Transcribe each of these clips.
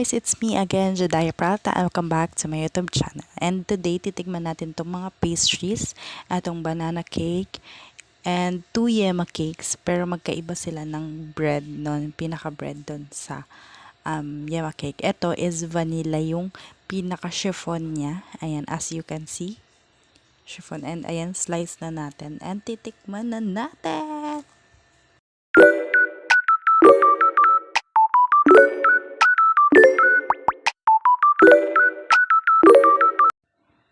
guys, it's me again, Jediah Prata, and welcome back to my YouTube channel. And today, titigman natin itong mga pastries, atong banana cake, and 2 yema cakes, pero magkaiba sila ng bread nun, pinaka-bread dun sa yema cake. Ito is vanilla yung pinaka-chiffon niya. Ayan, as you can see, chiffon. And ayan, slice na natin, and titikman na natin!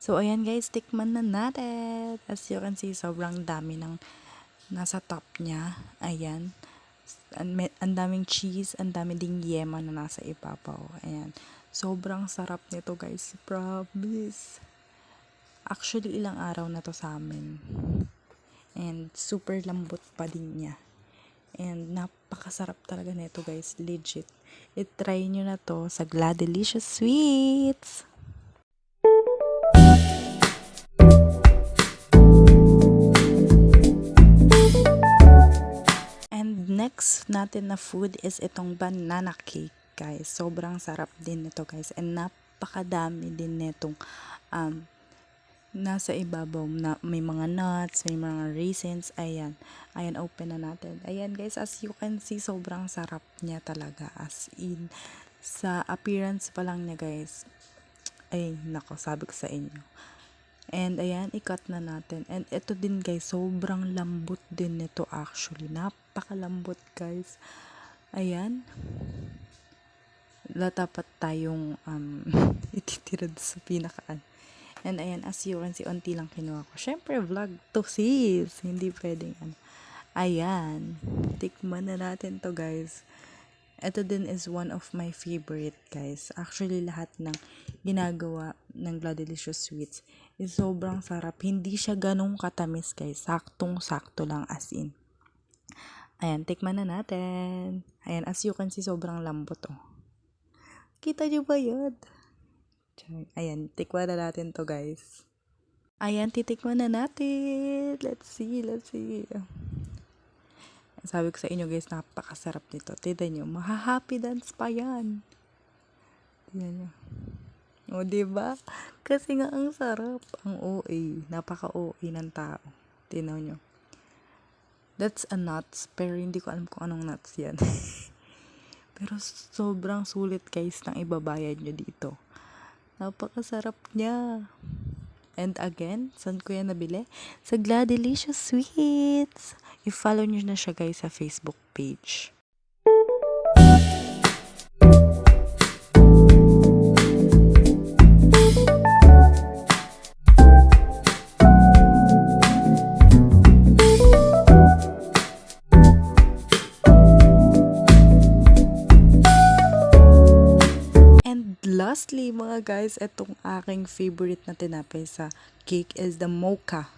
So, ayan guys, tikman na natin. As you can see, sobrang dami ng nasa top niya. Ayan. Ang daming cheese, ang dami ding yema na nasa ibabaw. Ayan. Sobrang sarap nito guys. Promise. Actually, ilang araw na to sa amin. And super lambot pa din niya. And napakasarap talaga nito guys. Legit. I-try nyo na to sa Gladelicious Sweets. Next natin na food is itong banana cake, guys. Sobrang sarap din nito, guys. And napakadami din nitong nasa ibabaw na may mga nuts, may mga raisins. Ayan. Ayan, open na natin. Ayan, guys. As you can see, sobrang sarap niya talaga. As in, sa appearance pa lang niya, guys. Ay, nako, sabi ko sa inyo. And ayan, i-cut na natin. And ito din guys, sobrang lambot din nito actually. Napakalambot guys. Ayan. Dapat tayong ititira sa pinakaan. And ayan, as you can see, onti lang kinuha ko. Syempre, vlog to sis. Hindi pwedeng Ayan. Tikman na natin to guys. Ito din is one of my favorite guys. Actually, lahat ng ginagawa ng Gladelicious Sweets is sobrang sarap. Hindi siya ganong katamis guys. Saktong-sakto lang as in. Ayan, tikman na natin. Ayan, as you can see, sobrang lambot oh. Kita nyo ba yun? Ayan, tikman na natin to guys. Ayan, titikman na natin. Let's see. Sabi ko sa inyo guys, napakasarap nito. Tignan nyo, maha-happy dance pa yan. Tignan nyo. O, diba? Kasi nga ang sarap. Ang OA. Napaka-OA ng tao. Tignan nyo. That's a nuts. Pero hindi ko alam kung anong nuts yan. Pero sobrang sulit guys ng ibabayad nyo dito. Napakasarap niya. And again, saan ko yan nabili? Sa Gladelicious Sweets. I-follow nyo na siya guys sa Facebook page. And lastly mga guys, itong aking favorite na tinapay sa cake is the mocha.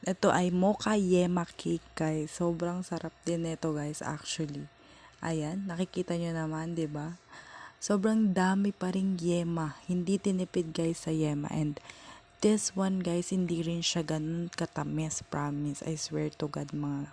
Ito ay mocha yema cake guys. Sobrang sarap din nito guys actually. Ayan, nakikita nyo naman, 'di ba? Sobrang dami pa ring yema. Hindi tinipid guys sa yema. And this one guys, hindi rin siya ganun katamis, promise. I swear to God mga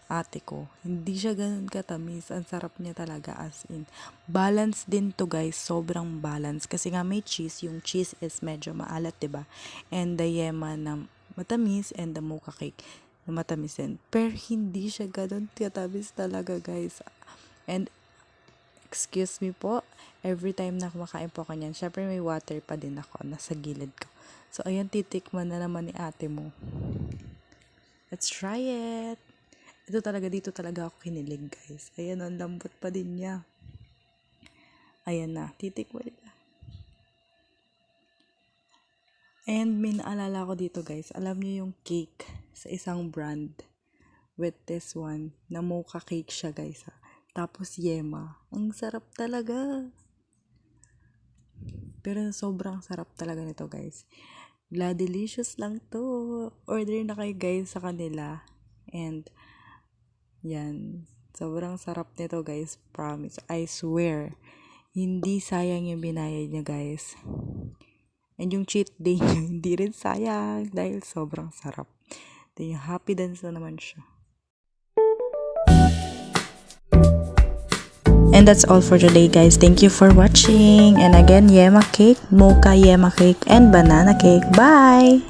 ate ko. Hindi siya ganun katamis. Ang sarap niya talaga as in. Balance din to guys. Sobrang balance. Kasi nga may cheese. Yung cheese is medyo maalat, 'di ba? And the yema na matamis and the mocha cake na matamis din. Pero hindi siya ganun katamis talaga guys. And excuse me po, every time na kumakain po ako niyan, syempre may water pa din ako nasa gilid ko. So ayan, titikman na naman ni ate mo. Let's try it. Dito talaga ako kinilig guys. Ayan, ang lambot pa din niya. Ayan na, titikman nila. And may naalala ko dito guys, alam niyo yung cake sa isang brand with this one, na mocha cake siya guys ha. Tapos yema, ang sarap talaga. Pero sobrang sarap talaga nito guys. Gladelicious lang to. Order na kayo guys sa kanila. And yan, sobrang sarap nito guys, promise. I swear, hindi sayang yung binayad niya guys. And yung cheat day niya, hindi rin sayang dahil sobrang sarap. Then yung happy dance na naman siya. And that's all for today, guys. Thank you for watching. And again, yema cake, mocha yema cake, and banana cake. Bye!